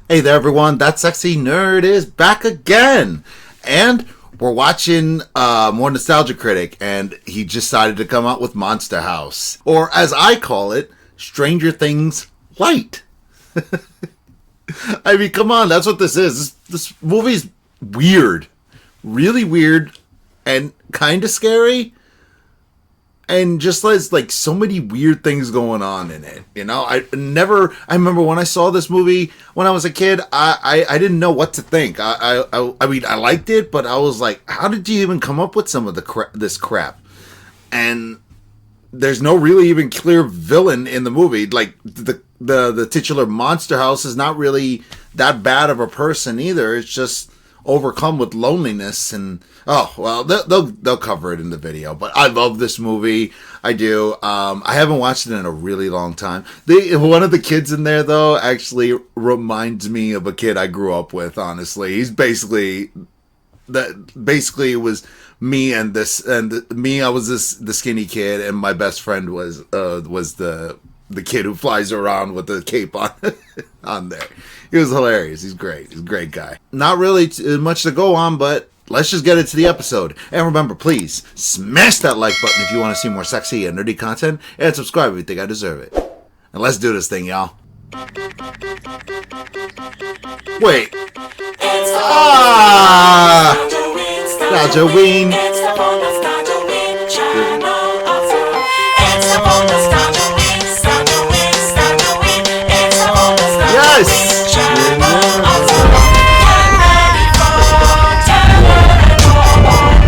Hey there, everyone. That sexy nerd is back again. And we're watching more Nostalgia Critic, and he decided to come out with Monster House. Or, as I call it, Stranger Things Light. I mean, come on, that's what this is. This movie's weird. Really weird and kind of scary. And just there's like so many weird things going on in it. You know, I remember when I saw this movie when I was a kid, I didn't know what to think. I mean, I liked it, but I was like, how did you even come up with some of this crap? And there's no really even clear villain in the movie. Like the titular Monster House is not really that bad of a person either. It's just overcome with loneliness, and they'll cover it in the video. But I love this movie. I do. I haven't watched it in a really long time. One of the kids in there though actually reminds me of a kid I grew up with. Honestly, he's basically it was me and me. I was the skinny kid, and my best friend was the kid who flies around with the cape on on there. He was hilarious. He's great. He's a great guy. Not really much to go on, but let's just get into the episode. And remember, please smash that like button if you want to see more sexy and nerdy content, and subscribe if you think I deserve it. And let's do this thing, y'all. Wait. NostalgiaWeen. Yes!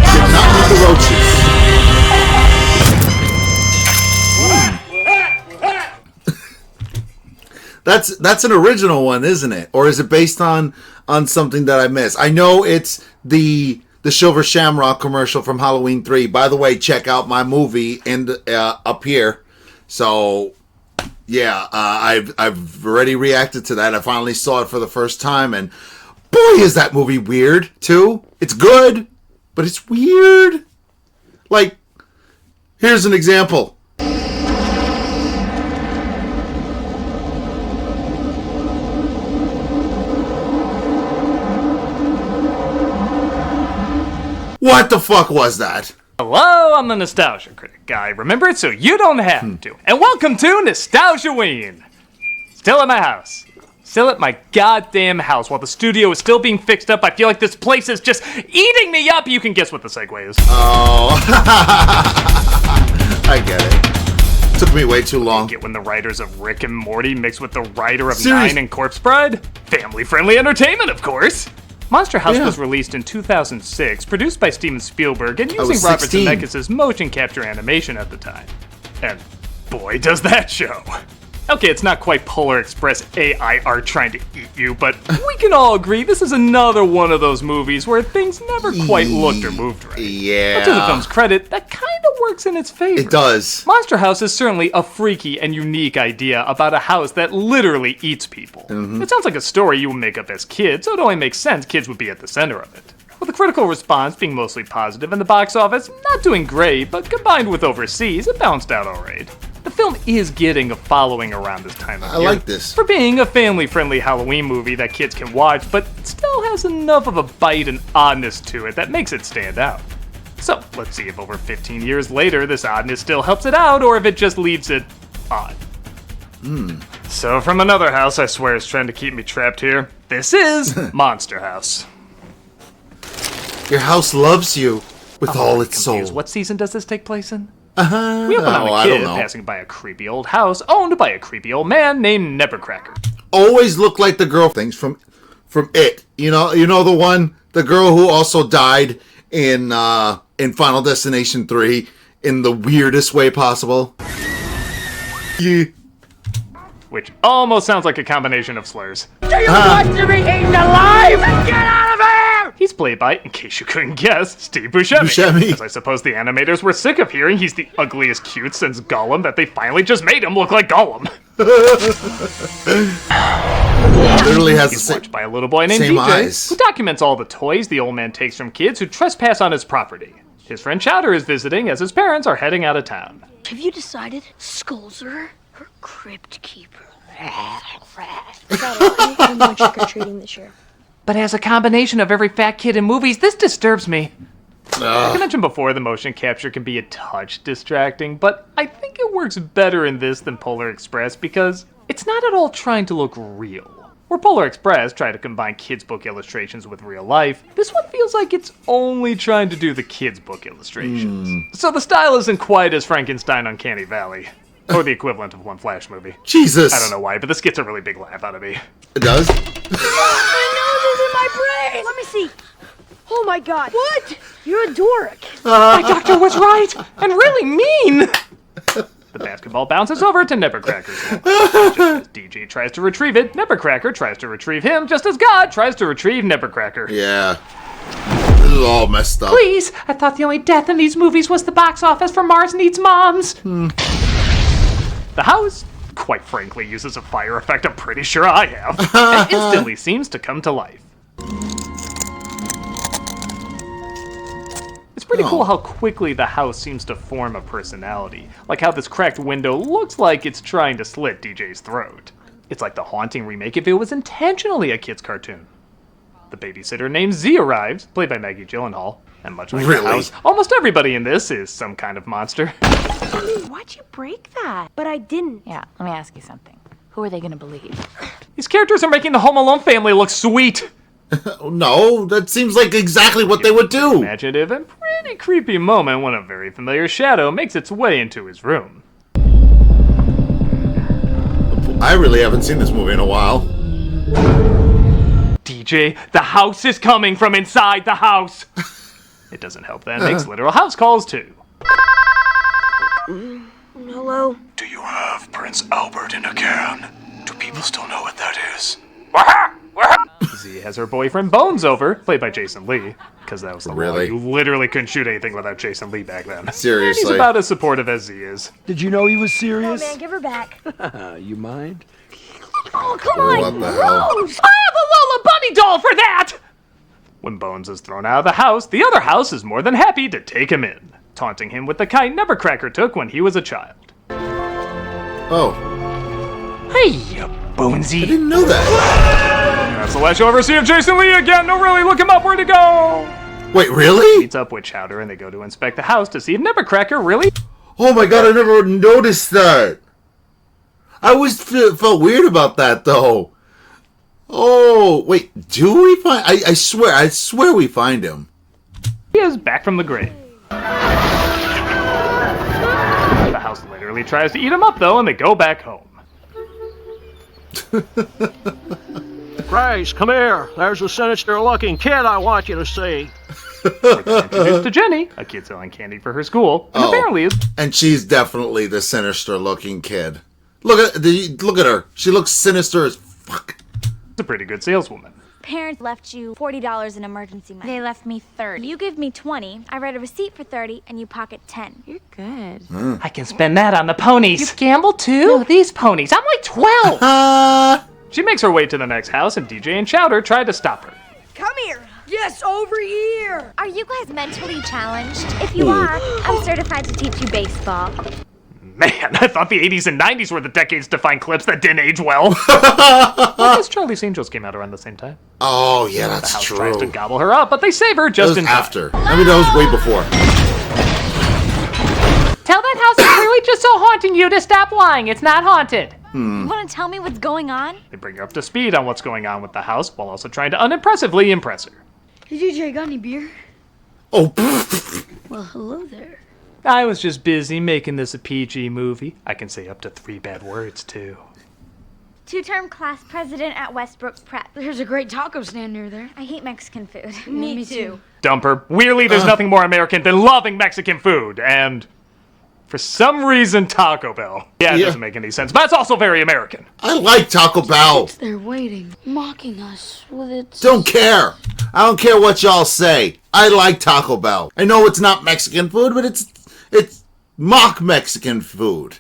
Did not need the roaches. That's an original one, isn't it? Or is it based on something that I missed? I know it's the Silver Shamrock commercial from Halloween 3. By the way, check out my movie up here. So yeah, I've already reacted to that. I finally saw it for the first time, and boy, is that movie weird too. It's good, but it's weird. Like, here's an example. What the fuck was that? Hello, I'm the Nostalgia Critic guy. Remember it so you don't have to. And welcome to NostalgiaWeen. Still at my house. Still at my goddamn house while the studio is still being fixed up. I feel like this place is just eating me up. You can guess what the segue is. Oh. I get it. Took me way too long. Get when the writers of Rick and Morty mix with the writer of Nine and Corpse Bride? Family-friendly entertainment, of course. Monster House was released in 2006, produced by Steven Spielberg, and using Robert Zemeckis' motion capture animation at the time. And boy, does that show. Okay, it's not quite Polar Express AI art trying to eat you, but we can all agree this is another one of those movies where things never quite looked or moved right. Yeah. But to the film's credit, that kind of works in its favor. It does. Monster House is certainly a freaky and unique idea about a house that literally eats people. It sounds like a story you would make up as kids, so it only makes sense kids would be at the center of it. With the critical response being mostly positive and the box office not doing great, but combined with overseas, it bounced out alright. The film is getting a following around this time of year. I like this. For being a family-friendly Halloween movie that kids can watch, but still has enough of a bite and oddness to it that makes it stand out. So, let's see if over 15 years later this oddness still helps it out, or if it just leaves it odd. So from another house I swear is trying to keep me trapped here, this is Monster House. Your house loves you with all its soul. What season does this take place in? We open on a kid passing by a creepy old house owned by a creepy old man named Nevercracker. Always look like the girl things from It. You know the girl who also died in Final Destination 3 in the weirdest way possible. Yeah. Which almost sounds like a combination of slurs. Do you want to be eaten alive? Get out of here! He's played by, in case you couldn't guess, Steve Buscemi. As I suppose the animators were sick of hearing he's the ugliest cute since Gollum that they finally just made him look like Gollum. Literally has He's the watched by a little boy named same DJ, eyes. who documents all the toys the old man takes from kids who trespass on his property. His friend Chowder is visiting as his parents are heading out of town. Have you decided Skulls are her crypt keeper? I'm going trick-or-treating this year. But as a combination of every fat kid in movies, this disturbs me. Like I mentioned before, the motion capture can be a touch distracting, but I think it works better in this than Polar Express because it's not at all trying to look real. Where Polar Express tried to combine kids' book illustrations with real life, this one feels like it's only trying to do the kids' book illustrations. So the style isn't quite as Frankenstein Uncanny Valley, or the equivalent of one Flash movie. Jesus. I don't know why, but this gets a really big laugh out of me. It does? My nose is in my brain! Let me see. Oh my god. What? You're a dork. My doctor was right, and really mean! The basketball bounces over to Nebbercracker's hand. Just as DJ tries to retrieve it, Nebbercracker tries to retrieve him, just as God tries to retrieve Nebbercracker. Yeah. This is all messed up. Please! I thought the only death in these movies was the box office for Mars Needs Moms! The house, quite frankly, uses a fire effect I'm pretty sure I have, and instantly seems to come to life. It's pretty cool how quickly the house seems to form a personality, like how this cracked window looks like it's trying to slit DJ's throat. It's like the Haunting remake if it was intentionally a kid's cartoon. The babysitter named Z arrives, played by Maggie Gyllenhaal, and much like the house, almost everybody in this is some kind of monster. Why'd you break that? But I didn't. Yeah, let me ask you something. Who are they gonna believe? These characters are making the Home Alone family look sweet. No, that seems like exactly what they would do. Imaginative and pretty creepy moment when a very familiar shadow makes its way into his room. I really haven't seen this movie in a while. DJ, the house is coming from inside the house. It doesn't help that it makes literal house calls too. Hello? Do you have Prince Albert in a can? Do people still know what that is? Z has her boyfriend Bones over, played by Jason Lee, because that was the law. You literally couldn't shoot anything without Jason Lee back then. Seriously. And he's about as supportive as Z is. Did you know he was serious? Oh man, give her back. You mind? Oh, come on. What the hell? Gross. I have a Lola Bunny doll for that! When Bones is thrown out of the house, the other house is more than happy to take him in, taunting him with the kite Nebbercracker took when he was a child. Oh. Hey, you Bonesy. I didn't know that. That's the last you'll ever see of Jason Lee again. No, really, look him up. Where'd he go? Wait, really? Meets up with Chowder and they go to inspect the house to see if Nebbercracker really... Oh my god, I never noticed that. I always felt weird about that, though. Oh, wait, do we find... I swear we find him. He is back from the grave. The house literally tries to eat him up, though, and they go back home. Grace, come here. There's a sinister-looking kid I want you to see. We're introduced to Jenny, a kid selling candy for her school, and apparently is... And she's definitely the sinister-looking kid. Look at her. She looks sinister as fuck. a pretty good saleswoman. Parents left you $40 in emergency money. They left me 30. You give me 20, I write a receipt for 30, and you pocket 10. You're good. I can spend that on the ponies. You gamble too? No, these ponies. I'm like 12. She makes her way to the next house, and DJ and Chowder try to stop her. Come here. Yes, over here. Are you guys mentally challenged? If you are, I'm certified to teach you baseball. Man, I thought the 80s and 90s were the decades to find clips that didn't age well. I guess Charlie's Angels came out around the same time. Oh, yeah, that's The house true. tries to gobble her up, but they save her just That in was time. after. I mean, that was way before. Tell that house it's really just so haunting you to stop lying. It's not haunted. You want to tell me what's going on? They bring her up to speed on what's going on with the house, while also trying to unimpressively impress her. Hey, DJ, got any beer? Oh, Well, hello there. I was just busy making this a PG movie. I can say up to 3 bad words, too. Two-term class president at Westbrook Prep. There's a great taco stand near there. I hate Mexican food. Me too. Dumper, weirdly, there's nothing more American than loving Mexican food, and for some reason, Taco Bell. Yeah, it doesn't make any sense, but it's also very American. I like Taco Bell. They're waiting, mocking us with its... Don't care. I don't care what y'all say. I like Taco Bell. I know it's not Mexican food, but it's mock Mexican food.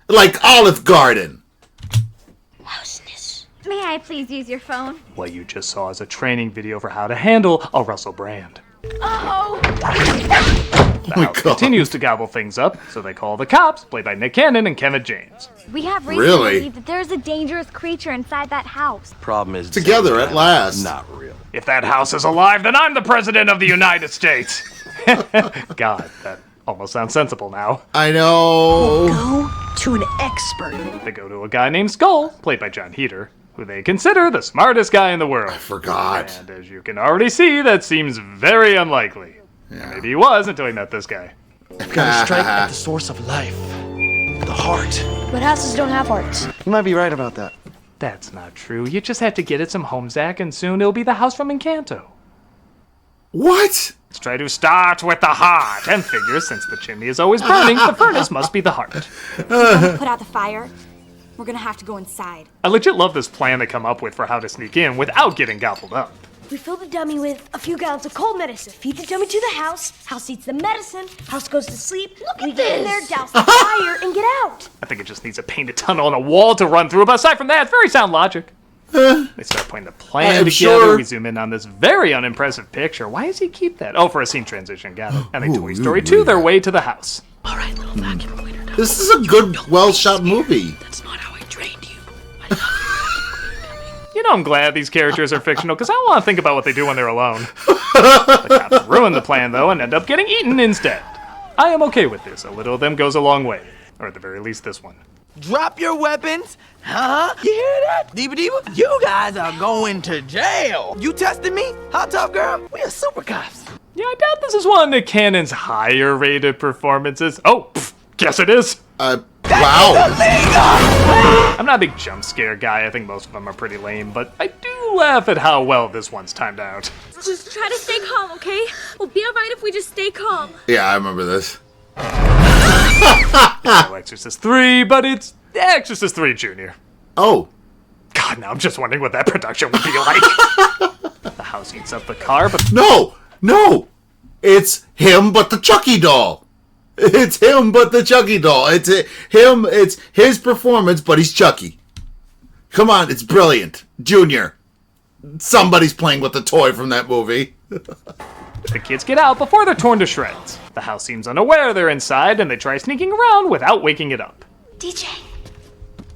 Like Olive Garden. Mouseness. May I please use your phone? What you just saw is a training video for how to handle a Russell Brand. Oh! The house continues to gobble things up, so they call the cops, played by Nick Cannon and Kevin James. We have reason to believe that there's a dangerous creature inside that house. Problem is, Together at last. not real. If that house is alive, then I'm the president of the United States. God, that almost sounds sensible now. I know. Go to an expert. They go to a guy named Skull, played by John Heater, who they consider the smartest guy in the world. I forgot. And as you can already see, that seems very unlikely. Yeah. Maybe he was until he met this guy. Gotta strike at the source of life. The heart. But houses don't have hearts. You might be right about that. That's not true. You just have to get it some home, Zach, and soon it'll be the house from Encanto. What? Let's try to start with the heart, and figure since the chimney is always burning, the furnace must be the heart. Put out the fire. We're gonna have to go inside. I legit love this plan they come up with for how to sneak in without getting gobbled up. We fill the dummy with a few gallons of cold medicine. Feed the dummy to the house. House eats the medicine. House goes to sleep. We get in there, douse the fire, and get out. I think it just needs a painted tunnel and a wall to run through, but aside from that, very sound logic. They start putting the plan I'm together. sure. We zoom in on this very unimpressive picture. Why does he keep that? Oh, for a scene transition. Got it. And they Toy Story 2 their way to the house. All right, little vacuum cleaner. This is a good, well-shot movie. That's not how I trained you. You know, I'm glad these characters are fictional because I don't want to think about what they do when they're alone. The cops ruin the plan, though, and end up getting eaten instead. I am okay with this. A little of them goes a long way. Or at the very least, this one. Drop your weapons. Huh? You hear that? Diva Diva, you guys are going to jail. You testing me? Hot Top Girl? We are super cops. Yeah, I doubt this is one of Nick Cannon's higher rated performances. Oh, guess it is. Wow. I'm not a big jump scare guy. I think most of them are pretty lame, but I do laugh at how well this one's timed out. Just try to stay calm, okay? We'll be alright if we just stay calm. Yeah, I remember this. No Exorcist 3, but it's Exorcist 3 Jr. Oh. God, now I'm just wondering what that production would be like. The house eats up the car, but No! It's him but the Chucky doll. It's him but the Chucky doll. It's his performance, but he's Chucky. Come on, it's brilliant. Junior. Somebody's playing with the toy from that movie. the kids get out before they're torn to shreds. The house seems unaware they're inside, and they try sneaking around without waking it up. DJ,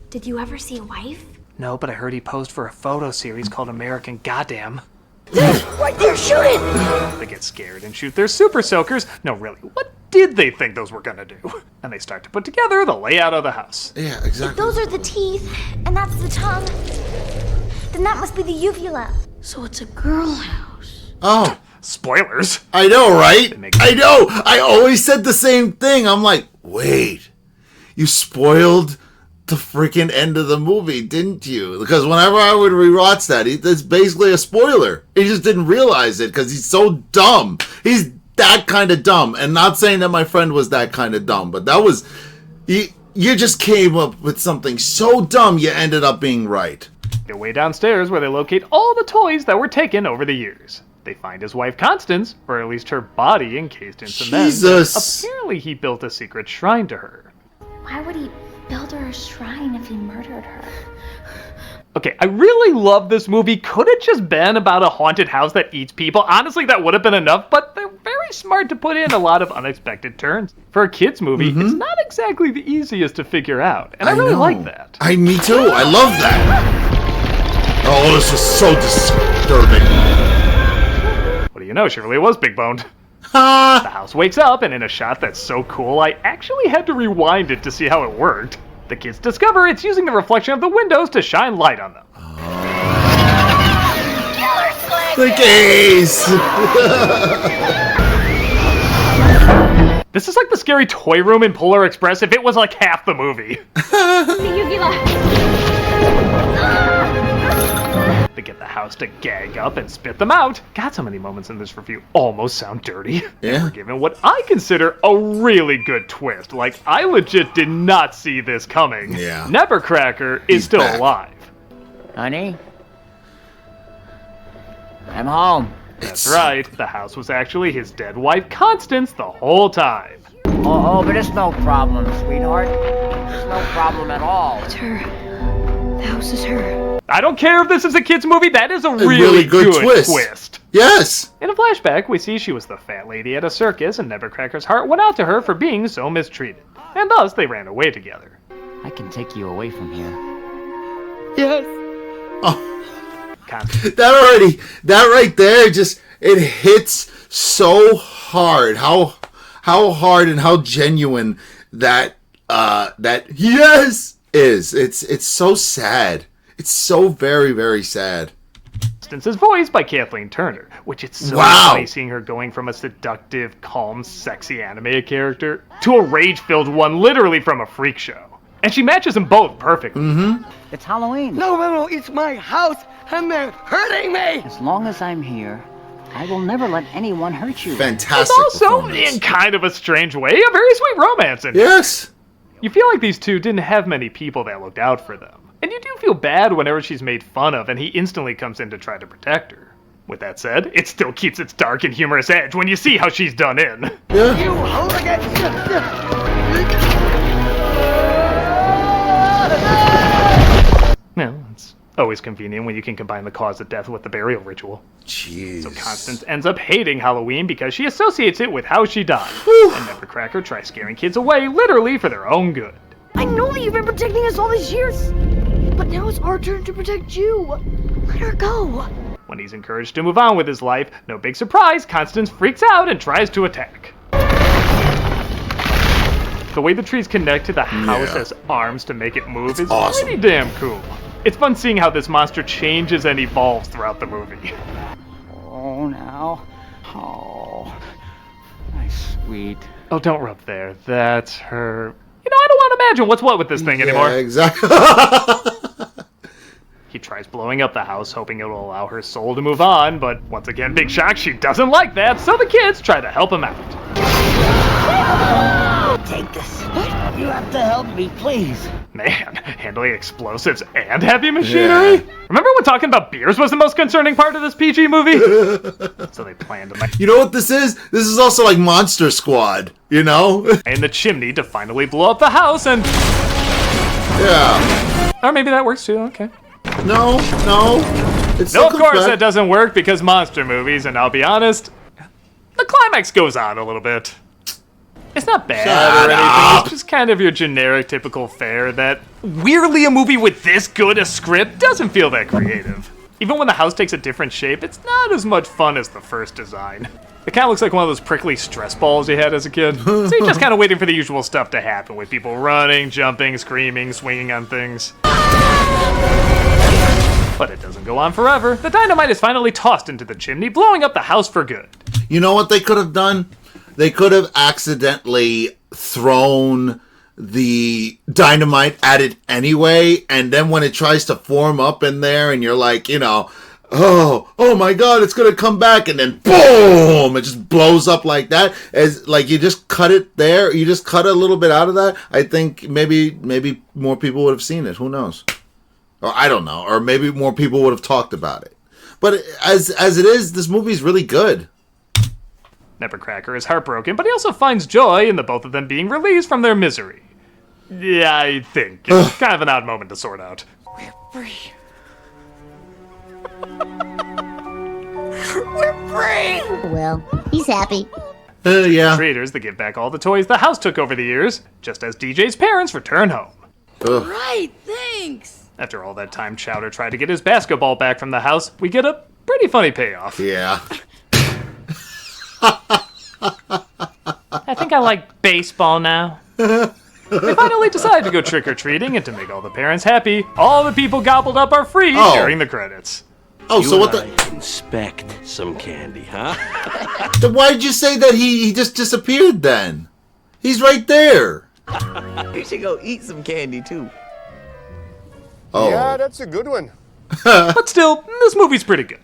did you ever see a wife? No, but I heard he posed for a photo series called American Goddamn. Right there, shoot it! They get scared and shoot their super soakers. No, really, what did they think those were gonna do? And they start to put together the layout of the house. Yeah, exactly. If those are the teeth, and that's the tongue, then that must be the uvula. So it's a girl house. Oh. Spoilers. I know, right? I know. I always said the same thing. I'm like, wait, you spoiled the freaking end of the movie, didn't you? Because whenever I would rewatch that, it's basically a spoiler. He just didn't realize it because he's so dumb. He's that kind of dumb. And not saying that my friend was that kind of dumb, but that was... You just came up with something so dumb you ended up being right. They're way downstairs where they locate all the toys that were taken over the years. They find his wife Constance, or at least her body encased in cement. Jesus. Apparently he built a secret shrine to her. Why would he build her a shrine if he murdered her? Okay, I really love this movie. Could it just been about a haunted house that eats people? Honestly, that would have been enough, but they're very smart to put in a lot of unexpected turns. For a kid's movie, it's not exactly the easiest to figure out, and I really like that. Me too. I love that. Oh, this is so disturbing. What do you know, she really was big-boned. Ha! The house wakes up, and in a shot that's so cool, I actually had to rewind it to see how it worked. The kids discover it's using the reflection of the windows to shine light on them. The gays! This is like the scary toy room in Polar Express if it was like half the movie. The uvula. They get the house to gag up and spit them out. God, so many moments in this review almost sound dirty. Yeah. We're given what I consider a really good twist. Like, I legit did not see this coming. Yeah. Nevercracker is still back. alive. Honey? I'm home. That's right. The house was actually his dead wife, Constance, the whole time. Oh, but it's no problem, sweetheart. It's no problem at all. It's her. The house is her. I don't care if this is a kid's movie, that is a really good twist. Yes. In a flashback, we see she was the fat lady at a circus, and Nevercracker's heart went out to her for being so mistreated. And thus, they ran away together. I can take you away from here. Yes. Oh, Constance. that right there, just it hits so hard. How hard and how genuine that yes is. It's so sad. It's so very, very sad. Constance is voiced by Kathleen Turner, which it's so Wow. funny seeing her going from a seductive, calm, sexy anime character to a rage-filled one literally from a freak show. And she matches them both perfectly. Mm-hmm. It's Halloween. No, it's my house, and they're hurting me. As long as I'm here, I will never let anyone hurt you. Fantastic. It's also, performance. in kind of a strange way, a very sweet romance in it. Yes. You feel like these two didn't have many people that looked out for them. And you do feel bad whenever she's made fun of and he instantly comes in to try to protect her. With that said, it still keeps its dark and humorous edge when you see how she's done in. Yeah. You hooligan! No, it's always convenient when you can combine the cause of death with the burial ritual. Jeez. So Constance ends up hating Halloween because she associates it with how she died. And Nevercracker tries scaring kids away literally for their own good. I know that you've been protecting us all these years, but now it's our turn to protect you. Let her go. When he's encouraged to move on with his life, no big surprise, Constance freaks out and tries to attack. The way the trees connect to the house as arms to make it move is awesome. pretty damn cool. It's fun seeing how this monster changes and evolves throughout the movie. Oh, now. Oh, my sweet. Oh, don't rub there. That's her. You know, I don't want to imagine what's what with this thing anymore. Yeah, exactly. He tries blowing up the house, hoping it'll allow her soul to move on, but once again, big shock, she doesn't like that, so the kids try to help him out. Take this. You have to help me, please. Man, handling explosives and heavy machinery? Yeah. Remember when talking about beers was the most concerning part of this PG movie? So they planned to You know what this is? This is also like Monster Squad, you know? in the chimney to finally blow up the house and... Yeah. Or maybe that works too, okay. No. It's No, of course that doesn't work because monster movies, and I'll be honest, the climax goes on a little bit. It's not bad or anything, it's just kind of your generic typical fare that, weirdly a movie with this good a script doesn't feel that creative. Even when the house takes a different shape, it's not as much fun as the first design. It kind of looks like one of those prickly stress balls you had as a kid. So you're just kind of waiting for the usual stuff to happen with people running, jumping, screaming, swinging on things. But it doesn't go on forever. The dynamite is finally tossed into the chimney, blowing up the house for good. You know what they could have done? They could have accidentally thrown the dynamite at it anyway, and then when it tries to form up in there, and you're like, you know, oh my god, it's gonna come back, and then boom, it just blows up like that. As like you just cut it there, you just cut a little bit out of that. I think maybe more people would have seen it. Who knows? Or I don't know. Or maybe more people would have talked about it. But as it is, this movie's really good. Nevercracker is heartbroken, but he also finds joy in the both of them being released from their misery. Yeah, I think. It's kind of an odd moment to sort out. We're free. We're free! Well, he's happy. Yeah. Traders that give back all the toys the house took over the years, just as DJ's parents return home. Ugh. Right, thanks. After all that time Chowder tried to get his basketball back from the house, we get a pretty funny payoff. Yeah. I think I like baseball now. They finally decide to go trick-or-treating, and to make all the parents happy, all the people gobbled up are free during the credits. Oh, so what the... Inspect some candy, huh? Then why did you say that he just disappeared then? He's right there. You should go eat some candy too. Oh. Yeah, that's a good one. But still, this movie's pretty good.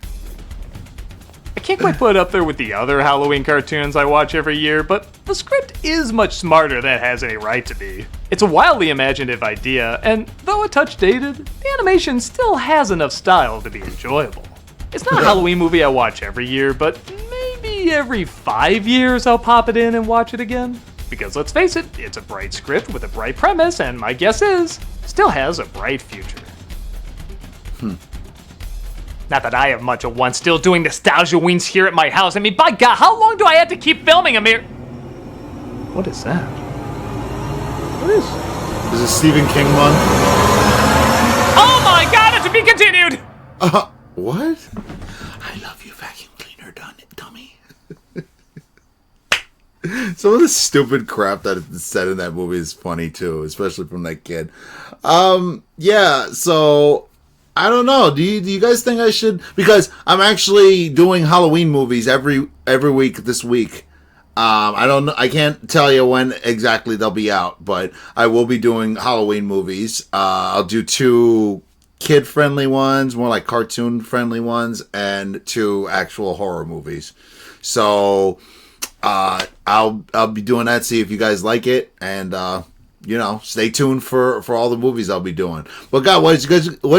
I can't quite put it up there with the other Halloween cartoons I watch every year, but the script is much smarter than it has any right to be. It's a wildly imaginative idea, and though a touch dated, the animation still has enough style to be enjoyable. It's not a Halloween movie I watch every year, but maybe every 5 years I'll pop it in and watch it again. Because let's face it, it's a bright script with a bright premise, and my guess is, still has a bright future. Not that I have much of one, still doing nostalgia weens here at my house. I mean, by God, how long do I have to keep filming, Amir? What is that? What is? Is it Stephen King one? Oh my God, it's to be continued! What? I love you, vacuum cleaner, dummy. Some of the stupid crap that is said in that movie is funny too, especially from that kid. Yeah, so I don't know. Do you guys think I should? Because I'm actually doing Halloween movies every week this week. I don't know. I can't tell you when exactly they'll be out, but I will be doing Halloween movies. I'll do 2 kid-friendly ones, more like cartoon-friendly ones, and 2 actual horror movies. So I'll be doing that. See if you guys like it, and stay tuned for all the movies I'll be doing. But God, what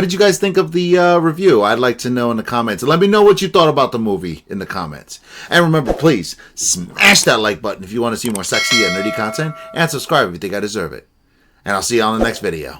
did you guys think of the review? I'd like to know in the comments. And let me know what you thought about the movie in the comments. And remember, please smash that like button if you want to see more sexy and nerdy content, and subscribe if you think I deserve it. And I'll see you on the next video.